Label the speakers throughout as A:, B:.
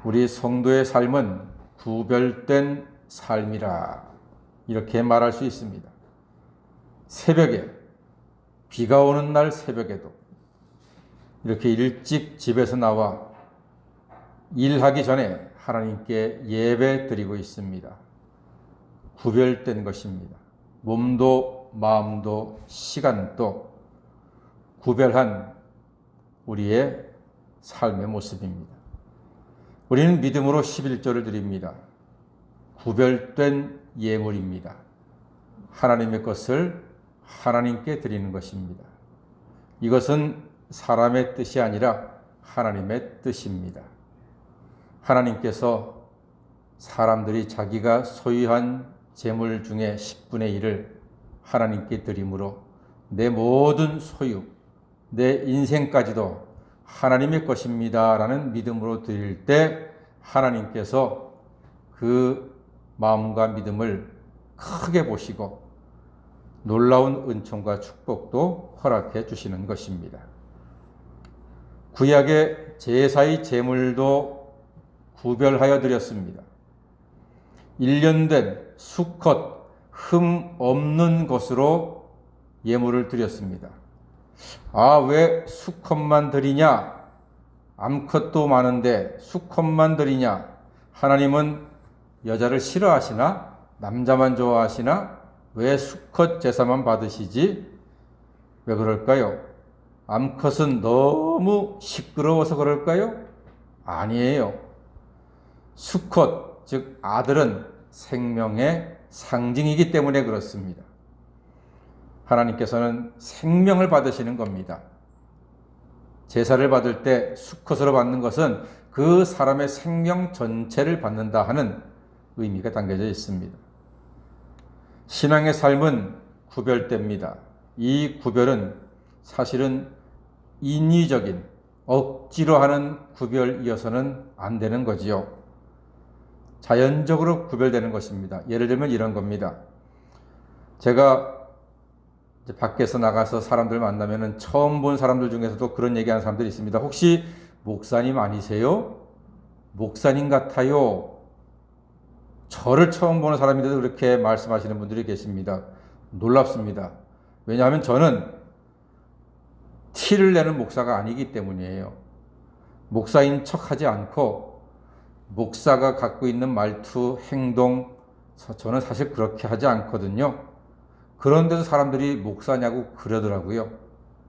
A: 우리 성도의 삶은 구별된 삶이라 이렇게 말할 수 있습니다. 새벽에, 비가 오는 날 새벽에도 이렇게 일찍 집에서 나와 일하기 전에 하나님께 예배 드리고 있습니다. 구별된 것입니다. 몸도 마음도 시간도 구별한 우리의 삶의 모습입니다. 우리는 믿음으로 11조를 드립니다. 구별된 예물입니다. 하나님의 것을 하나님께 드리는 것입니다. 이것은 사람의 뜻이 아니라 하나님의 뜻입니다. 하나님께서 사람들이 자기가 소유한 재물 중에 10분의 1을 하나님께 드림으로 내 모든 소유, 내 인생까지도 하나님의 것입니다 라는 믿음으로 드릴 때 하나님께서 그 마음과 믿음을 크게 보시고 놀라운 은총과 축복도 허락해 주시는 것입니다. 구약의 제사의 제물도 구별하여 드렸습니다. 1년 된 수컷 흠 없는 것으로 예물을 드렸습니다. 왜 수컷만 드리냐? 암컷도 많은데 수컷만 드리냐? 하나님은 여자를 싫어하시나? 남자만 좋아하시나? 왜 수컷 제사만 받으시지? 왜 그럴까요? 암컷은 너무 시끄러워서 그럴까요? 아니에요. 수컷, 즉 아들은 생명의 상징이기 때문에 그렇습니다. 하나님께서는 생명을 받으시는 겁니다. 제사를 받을 때 수컷으로 받는 것은 그 사람의 생명 전체를 받는다 하는 의미가 담겨져 있습니다. 신앙의 삶은 구별됩니다. 이 구별은 사실은 인위적인 억지로 하는 구별이어서는 안 되는 거지요. 자연적으로 구별되는 것입니다. 예를 들면 이런 겁니다. 제가 이제 밖에서 나가서 사람들 만나면은 처음 본 사람들 중에서도 그런 얘기하는 사람들이 있습니다. 혹시 목사님 아니세요? 목사님 같아요. 저를 처음 보는 사람인데도 그렇게 말씀하시는 분들이 계십니다. 놀랍습니다. 왜냐하면 저는 티를 내는 목사가 아니기 때문이에요. 목사인 척하지 않고 목사가 갖고 있는 말투, 행동, 저는 사실 그렇게 하지 않거든요. 그런데도 사람들이 목사냐고 그러더라고요.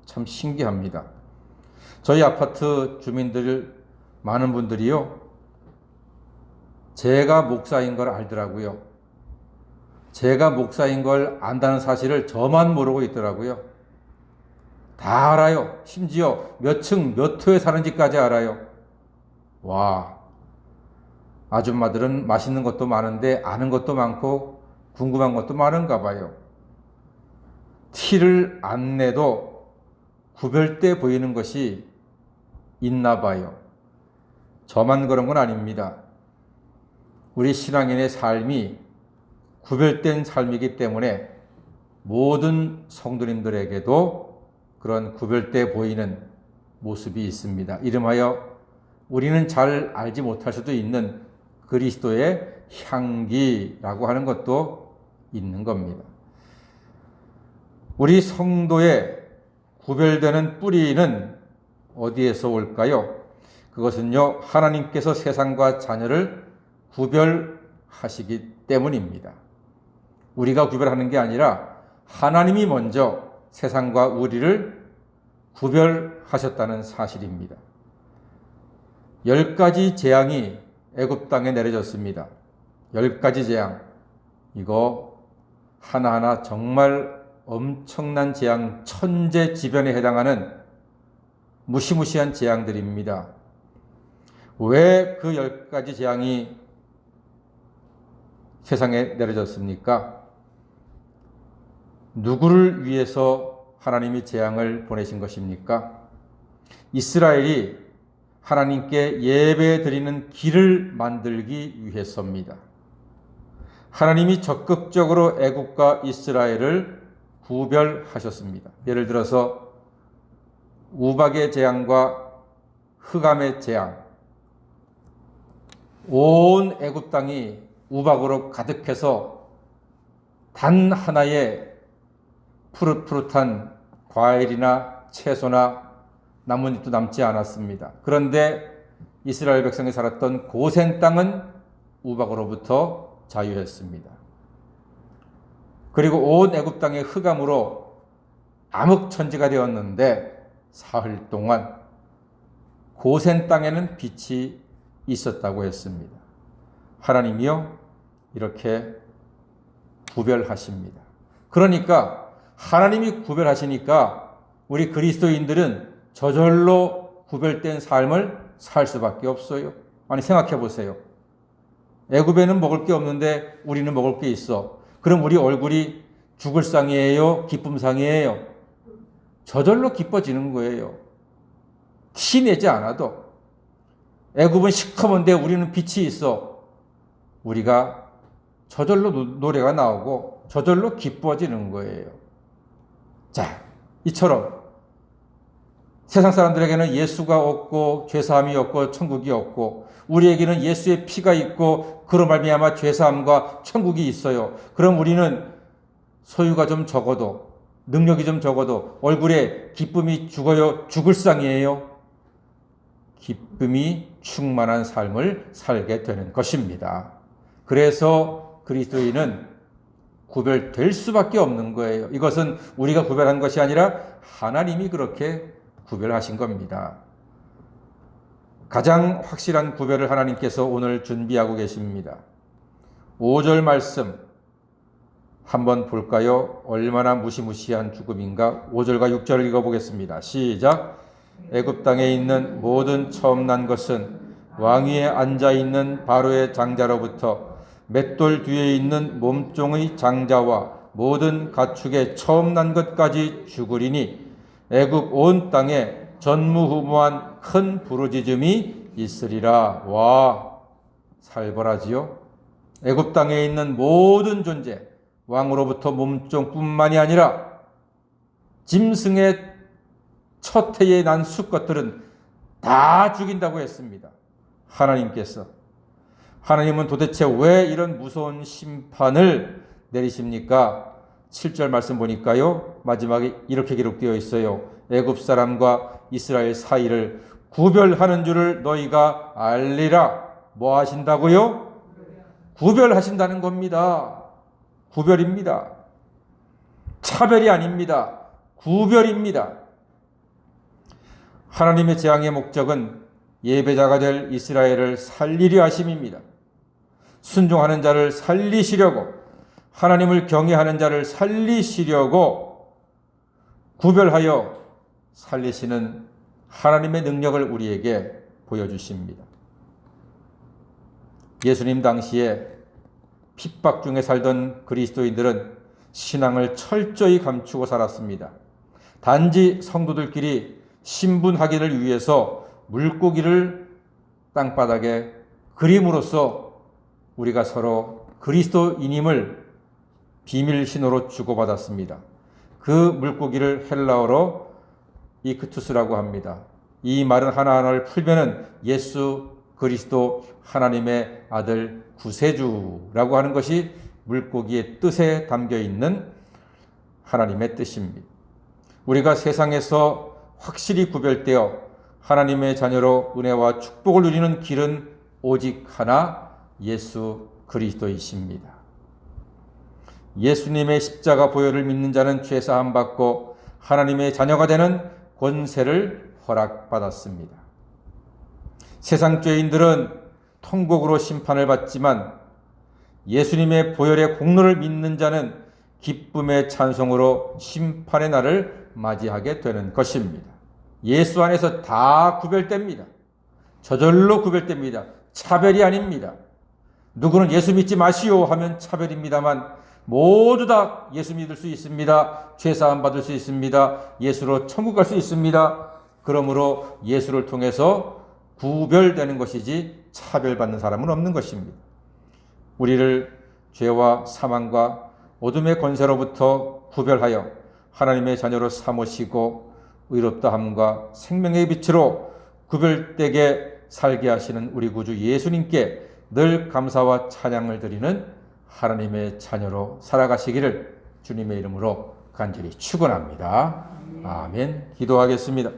A: 참 신기합니다. 저희 아파트 주민들 많은 분들이요, 제가 목사인 걸 알더라고요. 제가 목사인 걸 안다는 사실을 저만 모르고 있더라고요. 다 알아요. 심지어 몇 층, 몇 호에 사는지까지 알아요. 와, 아줌마들은 맛있는 것도 많은데 아는 것도 많고 궁금한 것도 많은가 봐요. 티를 안 내도 구별돼 보이는 것이 있나 봐요. 저만 그런 건 아닙니다. 우리 신앙인의 삶이 구별된 삶이기 때문에 모든 성도님들에게도 그런 구별돼 보이는 모습이 있습니다. 이름하여 우리는 잘 알지 못할 수도 있는 그리스도의 향기라고 하는 것도 있는 겁니다. 우리 성도의 구별되는 뿌리는 어디에서 올까요? 그것은요, 하나님께서 세상과 자녀를 구별하시기 때문입니다. 우리가 구별하는 게 아니라 하나님이 먼저 세상과 우리를 구별하셨다는 사실입니다. 10가지 재앙이 애굽 땅에 내려졌습니다. 10가지 재앙. 이거 하나하나 정말 엄청난 재앙, 천재지변에 해당하는 무시무시한 재앙들입니다. 왜 그 10가지 재앙이 세상에 내려졌습니까? 누구를 위해서 하나님이 재앙을 보내신 것입니까? 이스라엘이 하나님께 예배 드리는 길을 만들기 위해서입니다. 하나님이 적극적으로 애국과 이스라엘을 구별하셨습니다. 예를 들어서 우박의 재앙과 흑암의 재앙, 온 애굽 땅이 우박으로 가득해서 단 하나의 푸릇푸릇한 과일이나 채소나 나뭇잎도 남지 않았습니다. 그런데 이스라엘 백성이 살았던 고센 땅은 우박으로부터 자유했습니다. 그리고 온 애굽 땅의 흑암으로 암흑천지가 되었는데 사흘 동안 고센 땅에는 빛이 있었다고 했습니다. 하나님이요 이렇게 구별하십니다. 그러니까 하나님이 구별하시니까 우리 그리스도인들은 저절로 구별된 삶을 살 수밖에 없어요. 아니 생각해 보세요. 애굽에는 먹을 게 없는데 우리는 먹을 게 있어. 그럼 우리 얼굴이 죽을 상이에요? 기쁨 상이에요? 저절로 기뻐지는 거예요. 티 내지 않아도. 애굽은 시커먼데 우리는 빛이 있어. 우리가 저절로 노래가 나오고 저절로 기뻐지는 거예요. 자, 이처럼 세상 사람들에게는 예수가 없고 죄사함이 없고 천국이 없고 우리에게는 예수의 피가 있고 그로 말미암아 죄사함과 천국이 있어요. 그럼 우리는 소유가 좀 적어도 능력이 좀 적어도 얼굴에 기쁨이 죽어요? 죽을 상이에요? 기쁨이 충만한 삶을 살게 되는 것입니다. 그래서 그리스도인은 구별될 수밖에 없는 거예요. 이것은 우리가 구별한 것이 아니라 하나님이 그렇게 구별하신 겁니다. 가장 확실한 구별을 하나님께서 오늘 준비하고 계십니다. 5절 말씀 한번 볼까요? 얼마나 무시무시한 죽음인가? 5절과 6절을 읽어보겠습니다. 시작. 애굽 땅에 있는 모든 처음 난 것은 왕위에 앉아있는 바로의 장자로부터 맷돌 뒤에 있는 몸종의 장자와 모든 가축의 처음 난 것까지 죽으리니 애굽 온 땅에 전무후무한 큰 부르짖음이 있으리라. 와, 살벌하지요? 애굽 땅에 있는 모든 존재, 왕으로부터 몸종뿐만이 아니라 짐승의 첫 해에 난 수컷들은 다 죽인다고 했습니다. 하나님은 도대체 왜 이런 무서운 심판을 내리십니까? 7절 말씀 보니까요. 마지막에 이렇게 기록되어 있어요. 애굽 사람과 이스라엘 사이를 구별하는 줄을 너희가 알리라. 뭐 하신다고요? 구별하신다는 겁니다. 구별입니다. 차별이 아닙니다. 구별입니다. 하나님의 재앙의 목적은 예배자가 될 이스라엘을 살리려 하심입니다. 순종하는 자를 살리시려고, 하나님을 경외하는 자를 살리시려고 구별하여 살리시는 하나님의 능력을 우리에게 보여주십니다. 예수님 당시에 핍박 중에 살던 그리스도인들은 신앙을 철저히 감추고 살았습니다. 단지 성도들끼리 신분 확인을 위해서 물고기를 땅바닥에 그림으로써 우리가 서로 그리스도인임을 비밀 신호로 주고받았습니다. 그 물고기를 헬라어로 이크투스라고 합니다. 이 말은 하나하나를 풀면은 예수 그리스도 하나님의 아들 구세주라고 하는 것이 물고기의 뜻에 담겨 있는 하나님의 뜻입니다. 우리가 세상에서 확실히 구별되어 하나님의 자녀로 은혜와 축복을 누리는 길은 오직 하나, 예수 그리스도이십니다. 예수님의 십자가 보혈을 믿는 자는 죄사함 받고 하나님의 자녀가 되는 권세를 허락받았습니다. 세상 죄인들은 통곡으로 심판을 받지만 예수님의 보혈의 공로를 믿는 자는 기쁨의 찬송으로 심판의 날을 맞이하게 되는 것입니다. 예수 안에서 다 구별됩니다. 저절로 구별됩니다. 차별이 아닙니다. 누구는 예수 믿지 마시오 하면 차별입니다만 모두 다 예수 믿을 수 있습니다. 죄사함 받을 수 있습니다. 예수로 천국 갈 수 있습니다. 그러므로 예수를 통해서 구별되는 것이지 차별받는 사람은 없는 것입니다. 우리를 죄와 사망과 어둠의 권세로부터 구별하여 하나님의 자녀로 삼으시고 의롭다함과 생명의 빛으로 구별되게 살게 하시는 우리 구주 예수님께 늘 감사와 찬양을 드리는 하나님의 자녀로 살아가시기를 주님의 이름으로 간절히 축원합니다. 아멘. 기도하겠습니다.